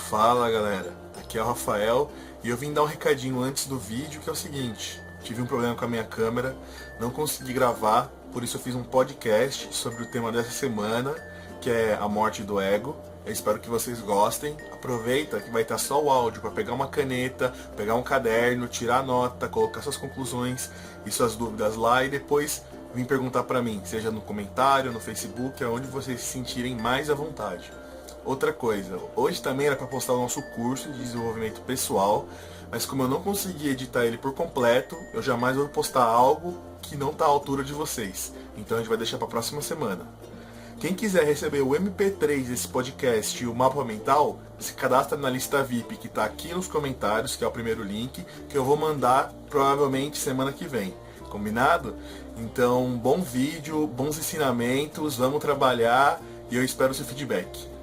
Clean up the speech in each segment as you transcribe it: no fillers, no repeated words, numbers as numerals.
Fala galera, aqui é o Rafael e eu vim dar um recadinho antes do vídeo que é o seguinte: tive um problema com a minha câmera, não consegui gravar, por isso eu fiz um podcast sobre o tema dessa semana, que é a morte do ego. Eu espero que vocês gostem. Aproveita que vai estar só o áudio para pegar uma caneta, pegar um caderno, tirar nota, colocar suas conclusões e suas dúvidas lá e depois vir perguntar para mim, seja no comentário, no Facebook, aonde vocês se sentirem mais à vontade. Outra coisa, hoje também era para postar o nosso curso de desenvolvimento pessoal, mas como eu não consegui editar ele por completo, eu jamais vou postar algo que não está à altura de vocês. Então a gente vai deixar para a próxima semana. Quem quiser receber o MP3 desse podcast e o mapa mental, se cadastra na lista VIP que está aqui nos comentários, que é o primeiro link, que eu vou mandar provavelmente semana que vem. Combinado? Então, bom vídeo, bons ensinamentos, vamos trabalhar e eu espero o seu feedback.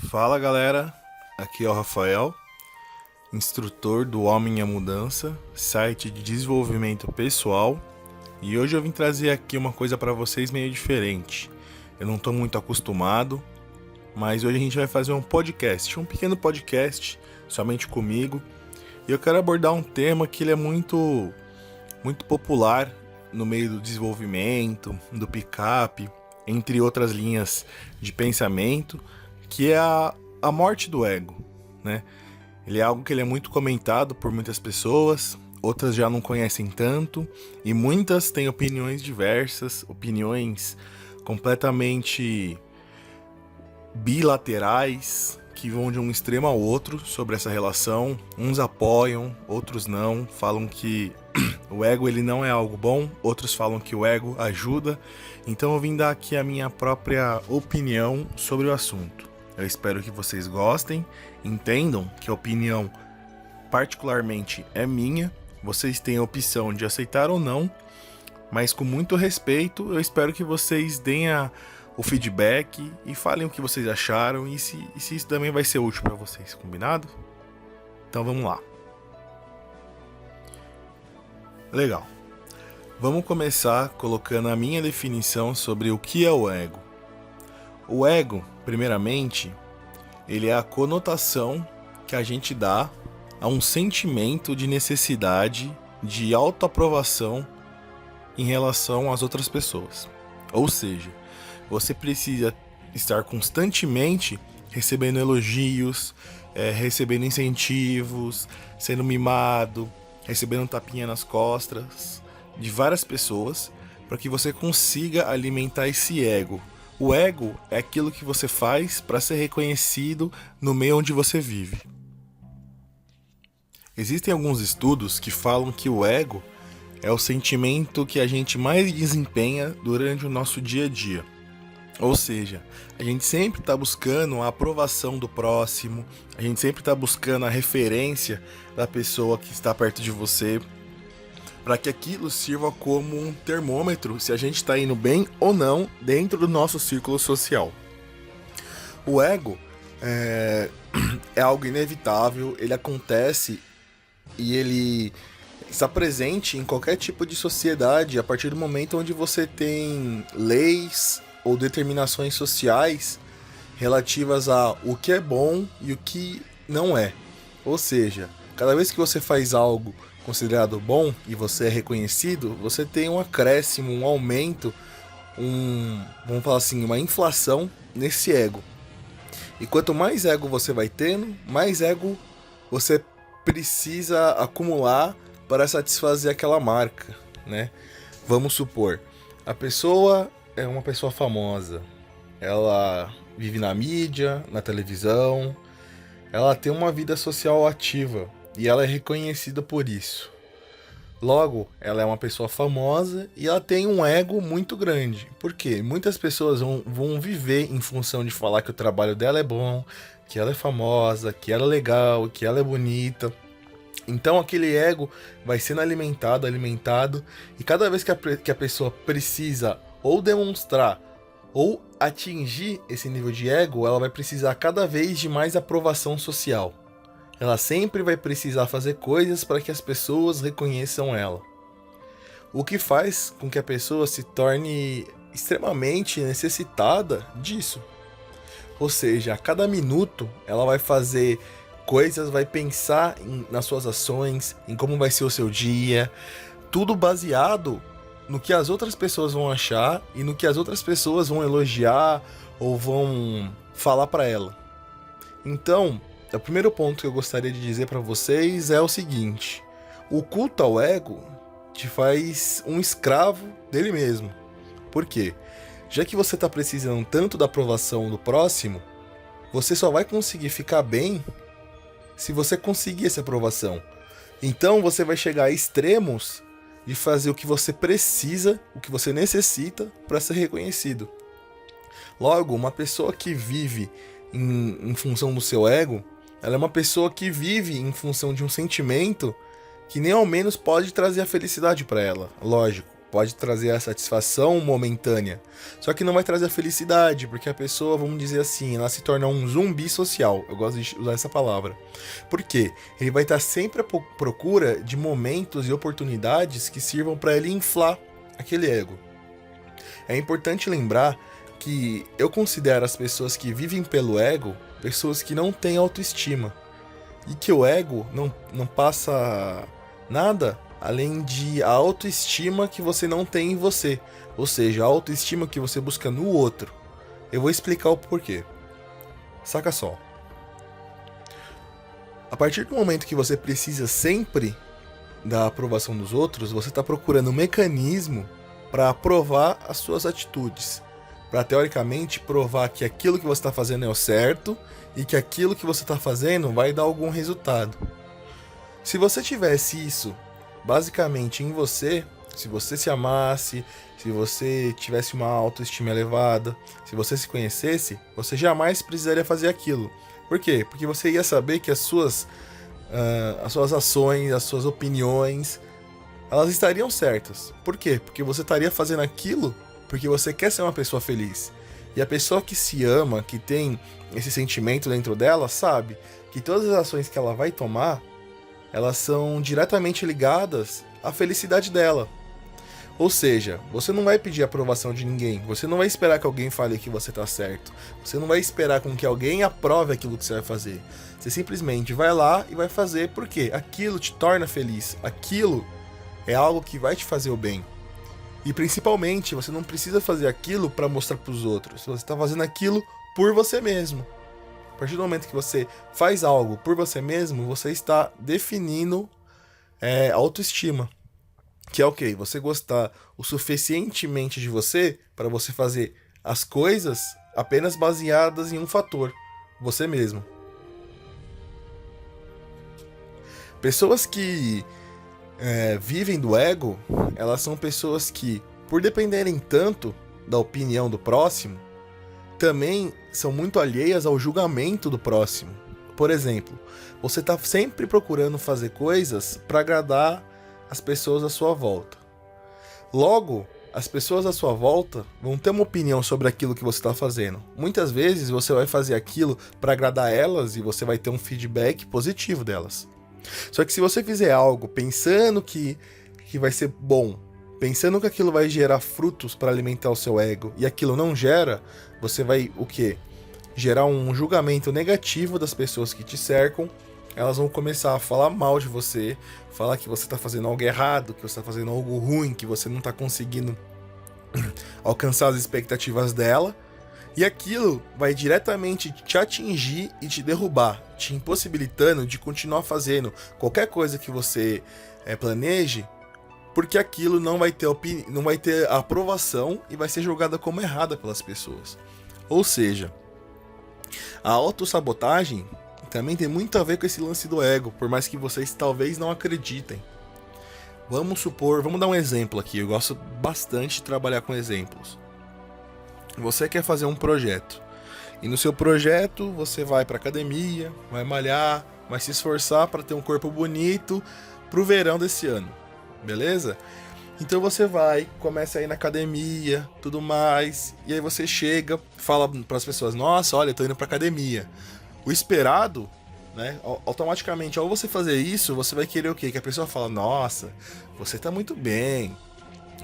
Fala galera, aqui é o Rafael, instrutor do Homem e a Mudança, site de desenvolvimento pessoal, e hoje eu vim trazer aqui uma coisa para vocês meio diferente. Eu não estou muito acostumado, mas hoje a gente vai fazer um podcast, um pequeno podcast, somente comigo, e eu quero abordar um tema que ele é muito popular no meio do desenvolvimento, do pick-up, entre outras linhas de pensamento, que é a morte do ego, né? Ele é algo que ele é muito comentado por muitas pessoas, outras já não conhecem tanto, e muitas têm opiniões diversas, opiniões completamente bilaterais, que vão de um extremo ao outro sobre essa relação. Uns apoiam, outros não, falam que o ego ele não é algo bom, outros falam que o ego ajuda. Então eu vim dar aqui a minha própria opinião sobre o assunto. Eu espero que vocês gostem, entendam que a opinião particularmente é minha, vocês têm a opção de aceitar ou não, mas com muito respeito, eu espero que vocês deem o feedback e falem o que vocês acharam e se isso também vai ser útil para vocês, combinado? Então vamos lá. Legal. Vamos começar colocando a minha definição sobre o que é o ego. O ego, primeiramente, ele é a conotação que a gente dá a um sentimento de necessidade de autoaprovação em relação às outras pessoas. Ou seja, você precisa estar constantemente recebendo elogios, recebendo incentivos, sendo mimado, recebendo um tapinha nas costas de várias pessoas para que você consiga alimentar esse ego. O ego é aquilo que você faz para ser reconhecido no meio onde você vive. Existem alguns estudos que falam que o ego é o sentimento que a gente mais desempenha durante o nosso dia a dia. Ou seja, a gente sempre está buscando a aprovação do próximo, a gente sempre está buscando a referência da pessoa que está perto de você, para que aquilo sirva como um termômetro se a gente está indo bem ou não dentro do nosso círculo social. O ego é algo inevitável, ele acontece e ele está presente em qualquer tipo de sociedade a partir do momento onde você tem leis ou determinações sociais relativas a o que é bom e o que não é. Ou seja, cada vez que você faz algo considerado bom e você é reconhecido, você tem um acréscimo, um aumento, vamos falar assim, uma inflação nesse ego. E quanto mais ego você vai tendo, mais ego você precisa acumular para satisfazer aquela marca, né? Vamos supor, a pessoa é uma pessoa famosa, ela vive na mídia, na televisão, ela tem uma vida social ativa e ela é reconhecida por isso. Logo, ela é uma pessoa famosa e ela tem um ego muito grande. Por quê? Muitas pessoas vão viver em função de falar que o trabalho dela é bom, que ela é famosa, que ela é legal, que ela é bonita. Então aquele ego vai sendo alimentado, e cada vez que a pessoa precisa ou demonstrar ou atingir esse nível de ego, ela vai precisar cada vez de mais aprovação social. Ela sempre vai precisar fazer coisas para que as pessoas reconheçam ela. o que faz com que a pessoa se torne extremamente necessitada disso. Ou seja, a cada minuto ela vai fazer coisas, vai pensar nas suas ações, em como vai ser o seu dia, tudo baseado no que as outras pessoas vão achar e no que as outras pessoas vão elogiar ou vão falar para ela. Então, o primeiro ponto que eu gostaria de dizer para vocês é o seguinte: o culto ao ego te faz um escravo dele mesmo. Por quê? Já que você está precisando tanto da aprovação do próximo, você só vai conseguir ficar bem se você conseguir essa aprovação. Então você vai chegar a extremos de fazer o que você precisa, o que você necessita para ser reconhecido. Logo, uma pessoa que vive em função do seu ego, ela é uma pessoa que vive em função de um sentimento que nem ao menos pode trazer a felicidade para ela. Lógico, pode trazer a satisfação momentânea, só que não vai trazer a felicidade, porque a pessoa, vamos dizer assim, ela se torna um zumbi social. Eu gosto de usar essa palavra. Por quê? Ele vai estar sempre à procura de momentos e oportunidades que sirvam para ele inflar aquele ego. É importante lembrar que eu considero as pessoas que vivem pelo ego pessoas que não têm autoestima, e que o ego não passa nada além de a autoestima que você não tem em você, ou seja, a autoestima que você busca no outro. Eu vou explicar o porquê. Saca só. A partir do momento que você precisa sempre da aprovação dos outros, você está procurando um mecanismo para aprovar as suas atitudes, para teoricamente provar que aquilo que você está fazendo é o certo e que aquilo que você está fazendo vai dar algum resultado. Se você tivesse isso basicamente em você, se você se amasse, se você tivesse uma autoestima elevada, se você se conhecesse, você jamais precisaria fazer aquilo. Por quê? Porque você ia saber que as suas ações, as suas opiniões, elas estariam certas. Por quê? Porque você estaria fazendo aquilo porque você quer ser uma pessoa feliz. E a pessoa que se ama, que tem esse sentimento dentro dela, sabe que todas as ações que ela vai tomar, elas são diretamente ligadas à felicidade dela. Ou seja, você não vai pedir aprovação de ninguém, você não vai esperar que alguém fale que você está certo, você não vai esperar com que alguém aprove aquilo que você vai fazer. Você simplesmente vai lá e vai fazer porque aquilo te torna feliz, aquilo é algo que vai te fazer o bem. E principalmente, você não precisa fazer aquilo para mostrar para os outros, você está fazendo aquilo por você mesmo. A partir do momento que você faz algo por você mesmo, você está definindo autoestima. Que é o quê? Você gostar o suficientemente de você para você fazer as coisas apenas baseadas em um fator, você mesmo. Pessoas que vivem do ego, elas são pessoas que, por dependerem tanto da opinião do próximo, também são muito alheias ao julgamento do próximo. Por exemplo, você está sempre procurando fazer coisas para agradar as pessoas à sua volta. Logo, as pessoas à sua volta vão ter uma opinião sobre aquilo que você está fazendo. Muitas vezes você vai fazer aquilo para agradar elas e você vai ter um feedback positivo delas. Só que se você fizer algo pensando que vai ser bom, pensando que aquilo vai gerar frutos para alimentar o seu ego, e aquilo não gera, você vai o quê? Gerar um julgamento negativo das pessoas que te cercam. Elas vão começar a falar mal de você, falar que você está fazendo algo errado, que você está fazendo algo ruim, que você não está conseguindo alcançar as expectativas dela. E aquilo vai diretamente te atingir e te derrubar, te impossibilitando de continuar fazendo qualquer coisa que você planeje, porque aquilo não vai ter a aprovação e vai ser julgada como errada pelas pessoas. Ou seja, a autossabotagem também tem muito a ver com esse lance do ego, por mais que vocês talvez não acreditem. Vamos dar um exemplo aqui, eu gosto bastante de trabalhar com exemplos. Você quer fazer um projeto, e no seu projeto você vai para academia, vai malhar, vai se esforçar para ter um corpo bonito pro verão desse ano, beleza? Então você vai, começa a ir na academia, tudo mais, e aí você chega, fala para as pessoas: nossa, olha, eu tô indo pra academia. O esperado, né, automaticamente, ao você fazer isso, você vai querer o quê? Que a pessoa fala: nossa, você tá muito bem,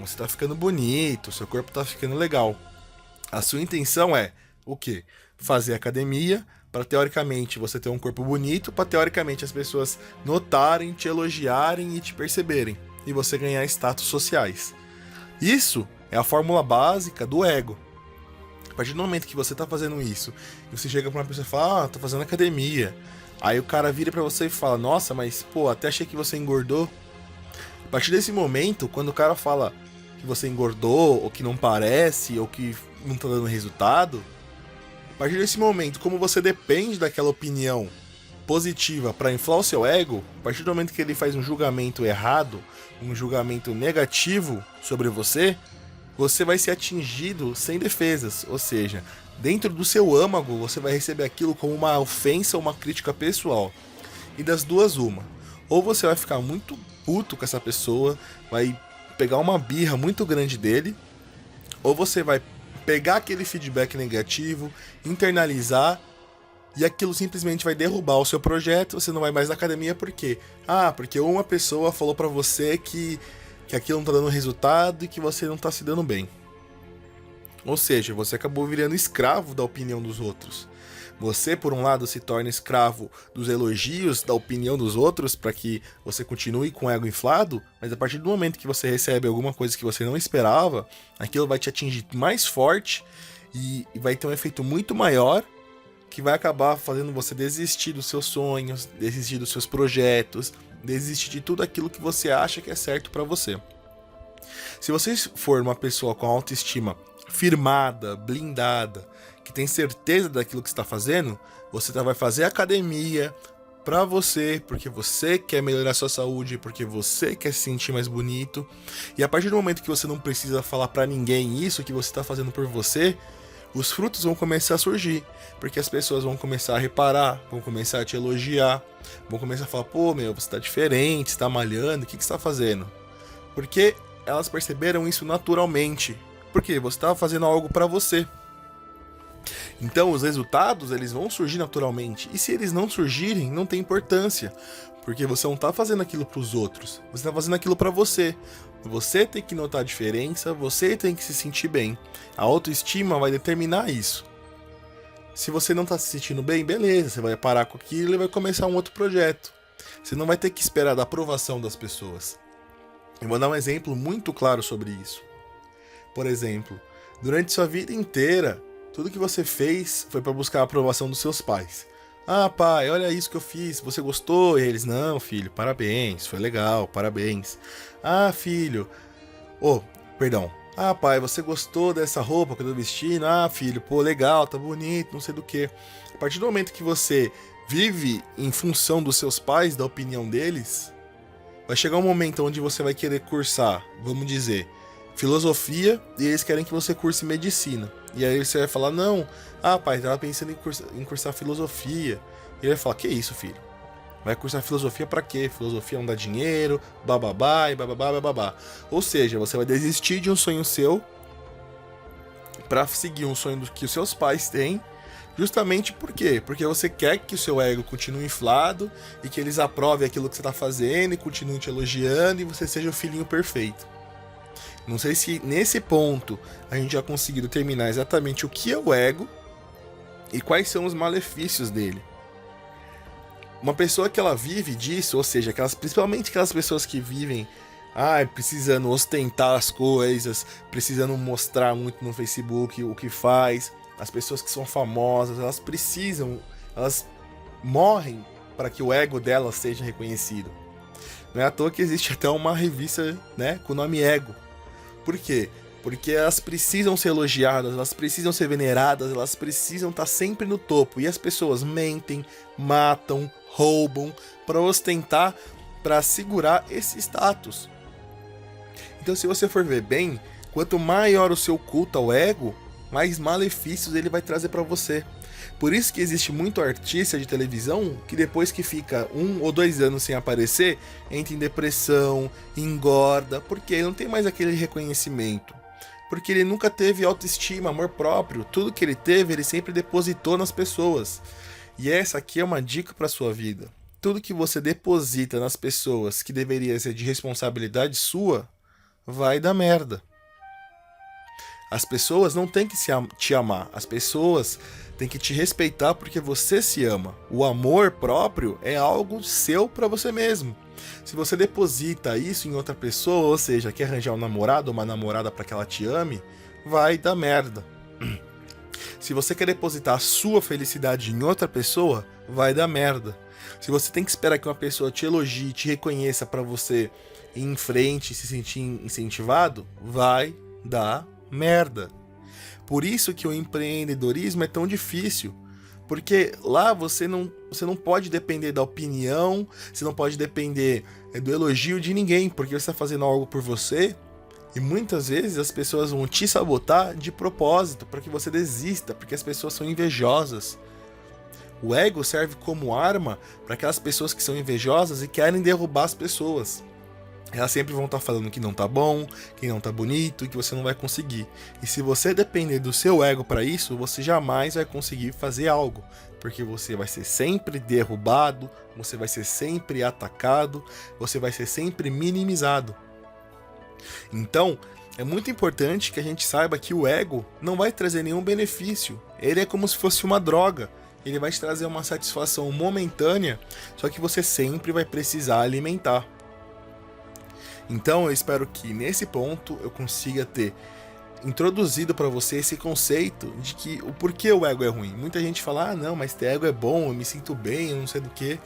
você tá ficando bonito, seu corpo tá ficando legal. A sua intenção é o quê? Fazer academia para teoricamente você ter um corpo bonito, para teoricamente as pessoas notarem, te elogiarem e te perceberem, e você ganhar status sociais. Isso é a fórmula básica do ego. A partir do momento que você tá fazendo isso, e você chega pra uma pessoa e fala, tô fazendo academia. Aí o cara vira pra você e fala, nossa, mas pô, até achei que você engordou. A partir desse momento, quando o cara fala que você engordou, ou que não parece, ou que não tá dando resultado, a partir desse momento, como você depende daquela opinião positiva para inflar o seu ego, a partir do momento que ele faz um julgamento errado, um julgamento negativo sobre você, você vai ser atingido sem defesas, ou seja, dentro do seu âmago você vai receber aquilo como uma ofensa ou uma crítica pessoal. E das duas, uma. Ou você vai ficar muito puto com essa pessoa, vai pegar uma birra muito grande dele, ou você vai pegar aquele feedback negativo, internalizar, e aquilo simplesmente vai derrubar o seu projeto, você não vai mais na academia por quê? Porque uma pessoa falou pra você que aquilo não tá dando resultado e que você não tá se dando bem. Ou seja, você acabou virando escravo da opinião dos outros. Você, por um lado, se torna escravo dos elogios, da opinião dos outros, para que você continue com o ego inflado, mas a partir do momento que você recebe alguma coisa que você não esperava, aquilo vai te atingir mais forte e vai ter um efeito muito maior, que vai acabar fazendo você desistir dos seus sonhos, desistir dos seus projetos, desistir de tudo aquilo que você acha que é certo para você. Se você for uma pessoa com autoestima firmada, blindada, que tem certeza daquilo que está fazendo, você vai fazer academia para você, porque você quer melhorar sua saúde, porque você quer se sentir mais bonito. E a partir do momento que você não precisa falar para ninguém isso que você está fazendo por você, os frutos vão começar a surgir, porque as pessoas vão começar a reparar, vão começar a te elogiar, vão começar a falar, pô, meu, você tá diferente, você tá malhando, o que você tá fazendo? Porque elas perceberam isso naturalmente, porque você estava fazendo algo para você. Então os resultados, eles vão surgir naturalmente, e se eles não surgirem, não tem importância, porque você não tá fazendo aquilo pros outros, você tá fazendo aquilo para você. Você tem que notar a diferença, você tem que se sentir bem. A autoestima vai determinar isso. Se você não tá se sentindo bem, beleza, você vai parar com aquilo e vai começar um outro projeto. Você não vai ter que esperar da aprovação das pessoas. Eu vou dar um exemplo muito claro sobre isso. Por exemplo, durante sua vida inteira, tudo que você fez foi para buscar a aprovação dos seus pais. Pai, olha isso que eu fiz, você gostou? E eles, não, filho, parabéns, foi legal, parabéns. Filho, perdão. Pai, você gostou dessa roupa que eu tô vestindo? Filho, pô, legal, tá bonito, não sei do que. A partir do momento que você vive em função dos seus pais, da opinião deles, vai chegar um momento onde você vai querer cursar, vamos dizer, filosofia, e eles querem que você curse medicina. E aí você vai falar, não, pai, tava pensando em cursar filosofia. E ele vai falar, que isso, filho? Vai cursar filosofia pra quê? Filosofia não dá dinheiro, bababá e bababá, bababá. Ou seja, você vai desistir de um sonho seu pra seguir um sonho que os seus pais têm. Justamente por quê? Porque você quer que o seu ego continue inflado e que eles aprovem aquilo que você tá fazendo e continuem te elogiando e você seja o filhinho perfeito. Não sei se nesse ponto a gente já conseguiu determinar exatamente o que é o ego e quais são os malefícios dele. Uma pessoa que ela vive disso, ou seja, principalmente aquelas pessoas que vivem precisando ostentar as coisas, precisando mostrar muito no Facebook o que faz, as pessoas que são famosas, elas morrem para que o ego delas seja reconhecido. Não é à toa que existe até uma revista, com o nome Ego. Por quê? Porque elas precisam ser elogiadas, elas precisam ser veneradas, elas precisam estar sempre no topo. E as pessoas mentem, matam, roubam para ostentar, para segurar esse status. Então, se você for ver bem, quanto maior o seu culto ao ego, mais malefícios ele vai trazer para você. Por isso que existe muito artista de televisão que depois que fica 1 ou 2 anos sem aparecer, entra em depressão, engorda, porque ele não tem mais aquele reconhecimento. Porque ele nunca teve autoestima, amor próprio. Tudo que ele teve, ele sempre depositou nas pessoas. E essa aqui é uma dica para sua vida. Tudo que você deposita nas pessoas que deveria ser de responsabilidade sua, vai dar merda. As pessoas não têm que te amar, as pessoas têm que te respeitar porque você se ama. O amor próprio é algo seu pra você mesmo. Se você deposita isso em outra pessoa, ou seja, quer arranjar um namorado ou uma namorada pra que ela te ame, vai dar merda. Se você quer depositar a sua felicidade em outra pessoa, vai dar merda. Se você tem que esperar que uma pessoa te elogie, te reconheça pra você ir em frente e se sentir incentivado, vai dar merda. Por isso que o empreendedorismo é tão difícil. Porque lá você não pode depender da opinião, você não pode depender do elogio de ninguém, porque você está fazendo algo por você. E muitas vezes as pessoas vão te sabotar de propósito, para que você desista, porque as pessoas são invejosas. O ego serve como arma para aquelas pessoas que são invejosas e querem derrubar as pessoas. Elas sempre vão estar falando que não tá bom, que não tá bonito e que você não vai conseguir. E se você depender do seu ego para isso, você jamais vai conseguir fazer algo, porque você vai ser sempre derrubado, você vai ser sempre atacado, você vai ser sempre minimizado. Então, é muito importante que a gente saiba que o ego não vai trazer nenhum benefício. Ele é como se fosse uma droga. Ele vai te trazer uma satisfação momentânea, só que você sempre vai precisar alimentar. Então eu espero que nesse ponto eu consiga ter introduzido para você esse conceito de que o porquê o ego é ruim. Muita gente fala, ah não, mas ter ego é bom, eu me sinto bem, eu não sei do que.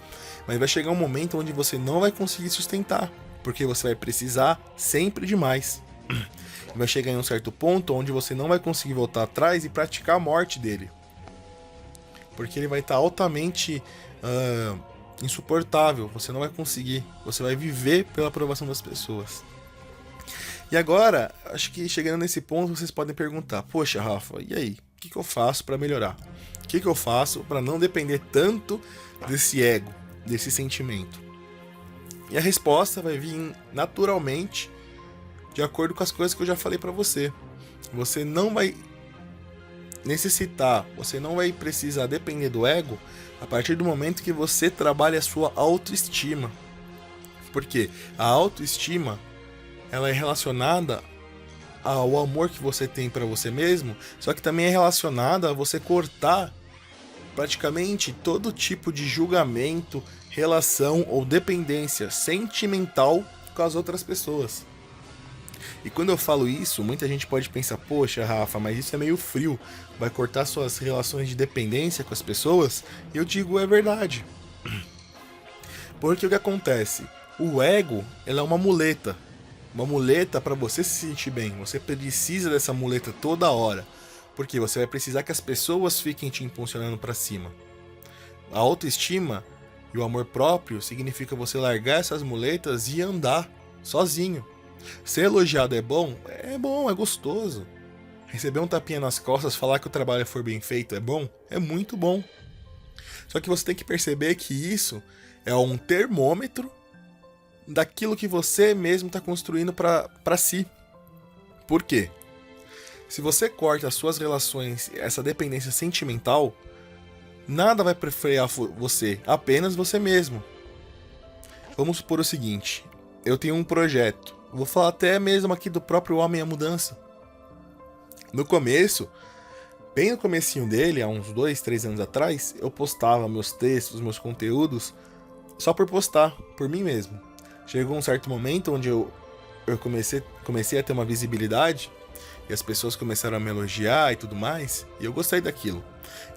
Mas vai chegar um momento onde você não vai conseguir sustentar, porque você vai precisar sempre de mais. Vai chegar em um certo ponto onde você não vai conseguir voltar atrás e praticar a morte dele. Porque ele vai estar altamente insuportável, você não vai conseguir, você vai viver pela aprovação das pessoas. E agora, acho que chegando nesse ponto, vocês podem perguntar, poxa Rafa, e aí, o que eu faço para melhorar? O que eu faço para não depender tanto desse ego, desse sentimento? E a resposta vai vir naturalmente, de acordo com as coisas que eu já falei para você. Você não vai necessitar, você não vai precisar depender do ego a partir do momento que você trabalha a sua autoestima. Porque a autoestima, ela é relacionada ao amor que você tem para você mesmo, só que também é relacionada a você cortar praticamente todo tipo de julgamento, relação ou dependência sentimental com as outras pessoas. E quando eu falo isso, muita gente pode pensar, poxa Rafa, mas isso é meio frio, vai cortar suas relações de dependência com as pessoas? E eu digo, é verdade. Porque o que acontece? O ego, ela é uma muleta para você se sentir bem. Você precisa dessa muleta toda hora, porque você vai precisar que as pessoas fiquem te impulsionando para cima. A autoestima e o amor próprio significa você largar essas muletas e andar sozinho. Ser elogiado é bom, é gostoso. Receber um tapinha nas costas, falar que o trabalho foi bem feito é bom, é muito bom. Só que você tem que perceber que isso é um termômetro daquilo que você mesmo está construindo para si. Por quê? Se você corta as suas relações, essa dependência sentimental, nada vai frear você, apenas você mesmo. Vamos supor o seguinte, eu tenho um projeto, vou falar até mesmo aqui do próprio Homem à Mudança. No começo, bem no comecinho dele, há uns 2, 3 anos atrás, eu postava meus textos, meus conteúdos, só por postar, por mim mesmo. Chegou um certo momento onde eu comecei a ter uma visibilidade, e as pessoas começaram a me elogiar e tudo mais, e eu gostei daquilo.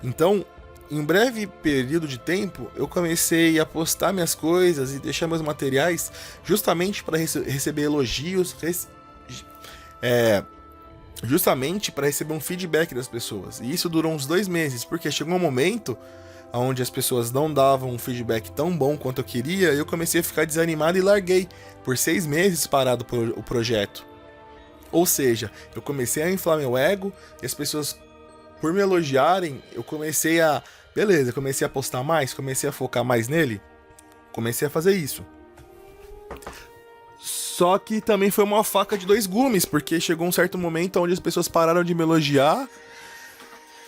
Então, em um breve período de tempo, eu comecei a postar minhas coisas e deixar meus materiais justamente para receber elogios, justamente para receber um feedback das pessoas. E isso durou uns 2 meses, porque chegou um momento onde as pessoas não davam um feedback tão bom quanto eu queria, e eu comecei a ficar desanimado e larguei. Por 6 meses parado o projeto. Ou seja, eu comecei a inflar meu ego, e as pessoas, por me elogiarem, eu comecei a... Beleza, comecei a postar mais, comecei a focar mais nele, comecei a fazer isso. Só que também foi uma faca de 2 gumes, porque chegou um certo momento onde as pessoas pararam de me elogiar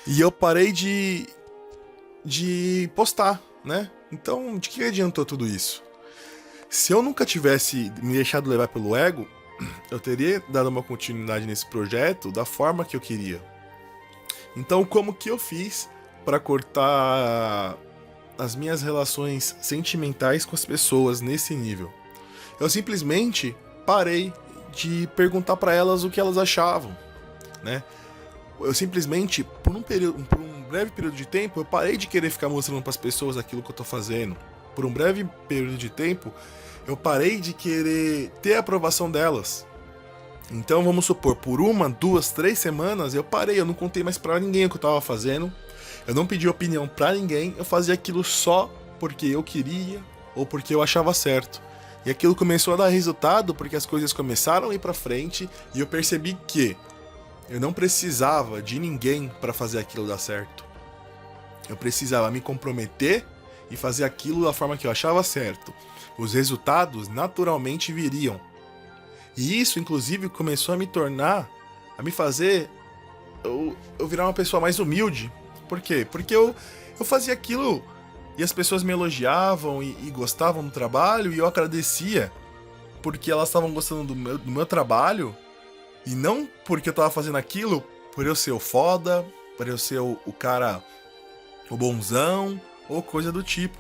e eu parei de postar, né? Então, de que adiantou tudo isso? Se eu nunca tivesse me deixado levar pelo ego, eu teria dado uma continuidade nesse projeto da forma que eu queria. Então, como que eu fiz para cortar as minhas relações sentimentais com as pessoas nesse nível? Eu simplesmente parei de perguntar para elas o que elas achavam, né? Eu simplesmente, por um breve período de tempo, eu parei de querer ficar mostrando para as pessoas aquilo que eu tô fazendo. Por um breve período de tempo, eu parei de querer ter a aprovação delas. Então, vamos supor, por 1, 2, 3 semanas, eu parei, eu não contei mais pra ninguém o que eu tava fazendo, eu não pedi opinião pra ninguém, eu fazia aquilo só porque eu queria ou porque eu achava certo. E aquilo começou a dar resultado porque as coisas começaram a ir pra frente e eu percebi que eu não precisava de ninguém pra fazer aquilo dar certo. Eu precisava me comprometer e fazer aquilo da forma que eu achava certo. Os resultados naturalmente viriam. E isso, inclusive, começou a me fazer eu virar uma pessoa mais humilde. Por quê? Porque eu fazia aquilo e as pessoas me elogiavam e gostavam do trabalho e eu agradecia porque elas estavam gostando do meu trabalho e não porque eu tava fazendo aquilo por eu ser o foda, por eu ser o cara, o bonzão ou coisa do tipo.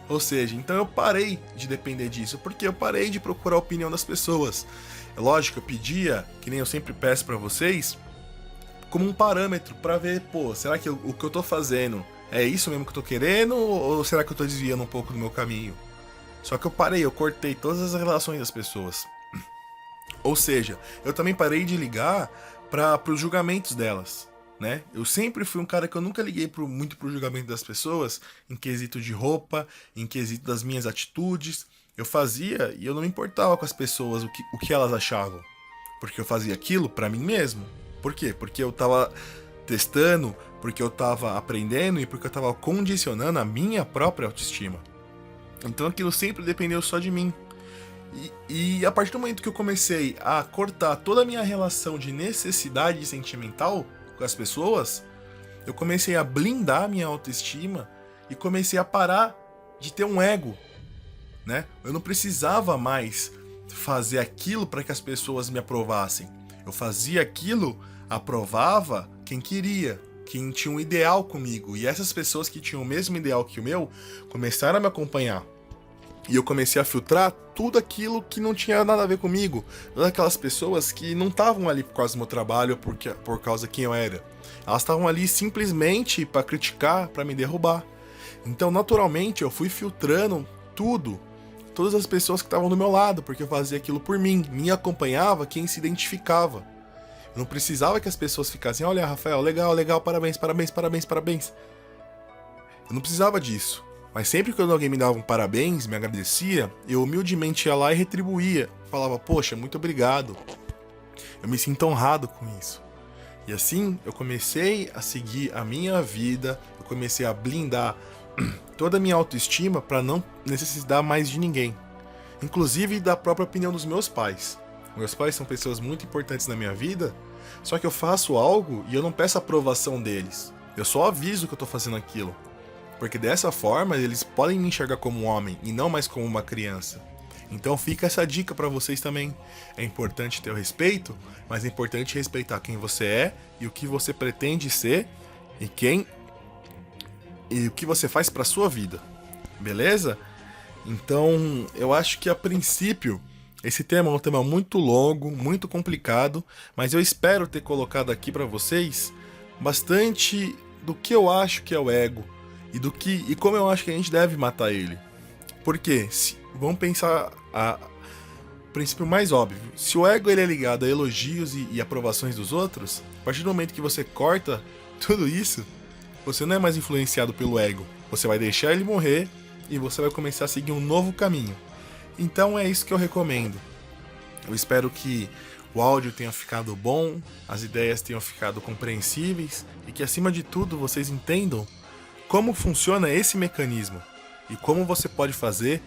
Ou seja, então eu parei de depender disso, porque eu parei de procurar a opinião das pessoas. É lógico, eu pedia, que nem eu sempre peço pra vocês, como um parâmetro pra ver, pô, será que o que eu tô fazendo é isso mesmo que eu tô querendo, ou será que eu tô desviando um pouco do meu caminho? Só que eu parei, eu cortei todas as relações das pessoas. Ou seja, eu também parei de ligar pros julgamentos delas. Né? Eu sempre fui um cara que eu nunca liguei muito pro julgamento das pessoas, em quesito de roupa, em quesito das minhas atitudes. Eu fazia e eu não me importava com as pessoas, o que elas achavam. Porque eu fazia aquilo pra mim mesmo. Por quê? Porque eu tava testando, porque eu tava aprendendo e porque eu tava condicionando a minha própria autoestima. Então aquilo sempre dependeu só de mim. E a partir do momento que eu comecei a cortar toda a minha relação de necessidade sentimental com as pessoas, eu comecei a blindar minha autoestima e comecei a parar de ter um ego, né? Eu não precisava mais fazer aquilo para que as pessoas me aprovassem. Eu fazia aquilo, aprovava quem queria, quem tinha um ideal comigo. E essas pessoas que tinham o mesmo ideal que o meu começaram a me acompanhar. E eu comecei a filtrar tudo aquilo que não tinha nada a ver comigo. Todas aquelas pessoas que não estavam ali por causa do meu trabalho ou por causa de quem eu era. Elas estavam ali simplesmente para criticar, para me derrubar. Então, naturalmente, eu fui filtrando tudo. Todas as pessoas que estavam do meu lado, porque eu fazia aquilo por mim. Me acompanhava quem se identificava. Eu não precisava que as pessoas ficassem, olha, Rafael, legal, legal, parabéns, parabéns, parabéns, parabéns. Eu não precisava disso. Mas sempre quando alguém me dava um parabéns, me agradecia, eu humildemente ia lá e retribuía. Falava, poxa, muito obrigado. Eu me sinto honrado com isso. E assim, eu comecei a seguir a minha vida, eu comecei a blindar toda a minha autoestima para não necessitar mais de ninguém. Inclusive da própria opinião dos meus pais. Meus pais são pessoas muito importantes na minha vida, só que eu faço algo e eu não peço a aprovação deles. Eu só aviso que eu tô fazendo aquilo. Porque dessa forma eles podem me enxergar como um homem e não mais como uma criança. Então fica essa dica para vocês também. É importante ter o respeito, mas é importante respeitar quem você é e o que você pretende ser e o que você faz para sua vida. Beleza? Então, eu acho que a princípio esse tema é um tema muito longo, muito complicado, mas eu espero ter colocado aqui para vocês bastante do que eu acho que é o ego. E como eu acho que a gente deve matar ele. Porque, vamos pensar o princípio mais óbvio. Se o ego ele é ligado a elogios e aprovações dos outros, a partir do momento que você corta tudo isso, você não é mais influenciado pelo ego. Você vai deixar ele morrer e você vai começar a seguir um novo caminho. Então é isso que eu recomendo. Eu espero que o áudio tenha ficado bom, as ideias tenham ficado compreensíveis e que, acima de tudo, vocês entendam como funciona esse mecanismo e como você pode fazer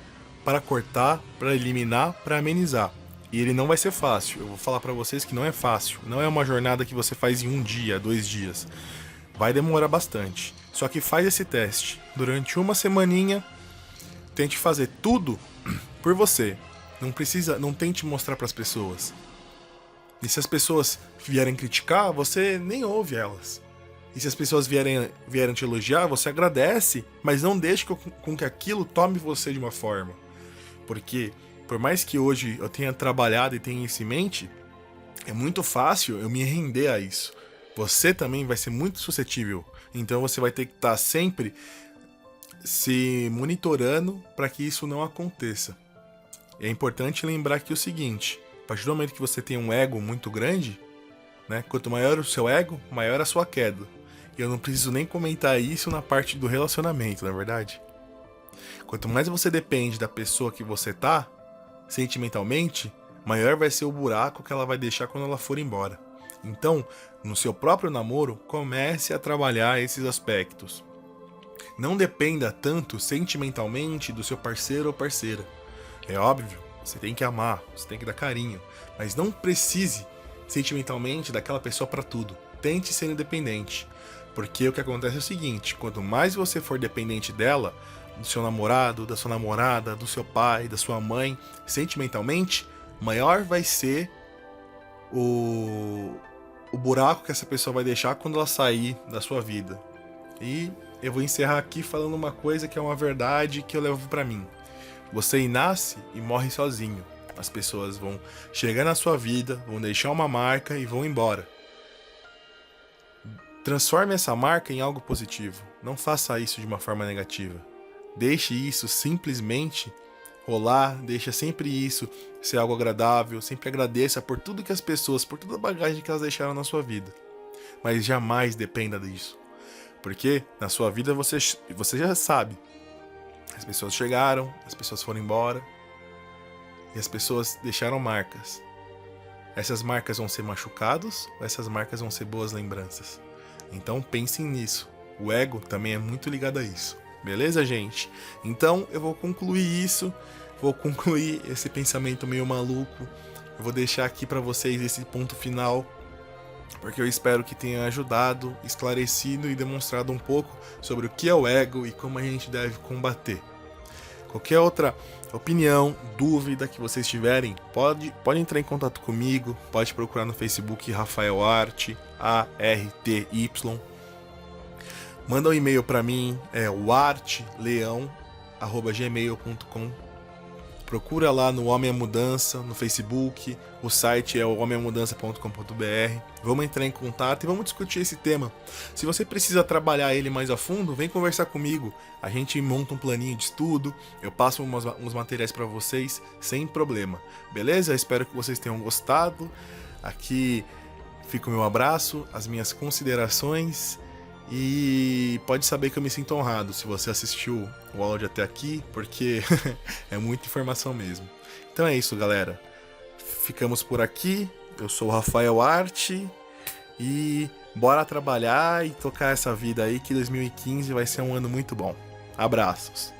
para cortar, para eliminar, para amenizar. E ele não vai ser fácil. Eu vou falar para vocês que não é fácil. Não é uma jornada que você faz em 1 dia, 2 dias. Vai demorar bastante. Só que faz esse teste. Durante 1 semaninha, tente fazer tudo por você. Não tente mostrar para as pessoas. E se as pessoas vierem criticar, você nem ouve elas. E se as pessoas vierem te elogiar, você agradece, mas não deixe com que aquilo tome você de uma forma. Porque, por mais que hoje eu tenha trabalhado e tenha isso em mente, é muito fácil eu me render a isso. Você também vai ser muito suscetível. Então você vai ter que estar sempre se monitorando para que isso não aconteça. É importante lembrar aqui o seguinte: a partir do momento que você tem um ego muito grande, né, quanto maior o seu ego, maior a sua queda. E eu não preciso nem comentar isso na parte do relacionamento, não é verdade? Quanto mais você depende da pessoa que você tá, sentimentalmente, maior vai ser o buraco que ela vai deixar quando ela for embora. Então, no seu próprio namoro, comece a trabalhar esses aspectos. Não dependa tanto sentimentalmente do seu parceiro ou parceira. É óbvio, você tem que amar, você tem que dar carinho, mas não precise sentimentalmente daquela pessoa para tudo. Tente ser independente, porque o que acontece é o seguinte: quanto mais você for dependente dela, do seu namorado, da sua namorada, do seu pai, da sua mãe, sentimentalmente, maior vai ser o buraco que essa pessoa vai deixar quando ela sair da sua vida. E eu vou encerrar aqui falando uma coisa que é uma verdade que eu levo pra mim. Você nasce e morre sozinho. As pessoas vão chegar na sua vida, vão deixar uma marca e vão embora. Transforme essa marca em algo positivo. Não faça isso de uma forma negativa. Deixe isso simplesmente rolar, deixa sempre isso ser algo agradável, sempre agradeça por tudo que as pessoas, por toda a bagagem que elas deixaram na sua vida. Mas jamais dependa disso. Porque na sua vida você já sabe. As pessoas chegaram, as pessoas foram embora e as pessoas deixaram marcas. Essas marcas vão ser machucados ou essas marcas vão ser boas lembranças? Então pensem nisso. O ego também é muito ligado a isso. Beleza, gente? Então eu vou concluir isso. Vou concluir esse pensamento meio maluco. Eu vou deixar aqui para vocês esse ponto final, porque eu espero que tenha ajudado, esclarecido e demonstrado um pouco sobre o que é o ego e como a gente deve combater. Qualquer outra opinião, dúvida que vocês tiverem, pode entrar em contato comigo, pode procurar no Facebook Rafael Arty, ARTY. Manda um e-mail para mim, é o artleão@gmail.com. Procura lá no Homem à Mudança, no Facebook, o site é o homeamudança.com.br. Vamos entrar em contato e vamos discutir esse tema. Se você precisa trabalhar ele mais a fundo, vem conversar comigo. A gente monta um planinho de estudo, eu passo uns materiais para vocês sem problema. Beleza? Espero que vocês tenham gostado. Aqui fica o meu abraço, as minhas considerações. E pode saber que eu me sinto honrado se você assistiu o áudio até aqui, porque é muita informação mesmo. Então é isso, galera. Ficamos por aqui. Eu sou o Rafael Arty e bora trabalhar e tocar essa vida aí, que 2015 vai ser um ano muito bom. Abraços.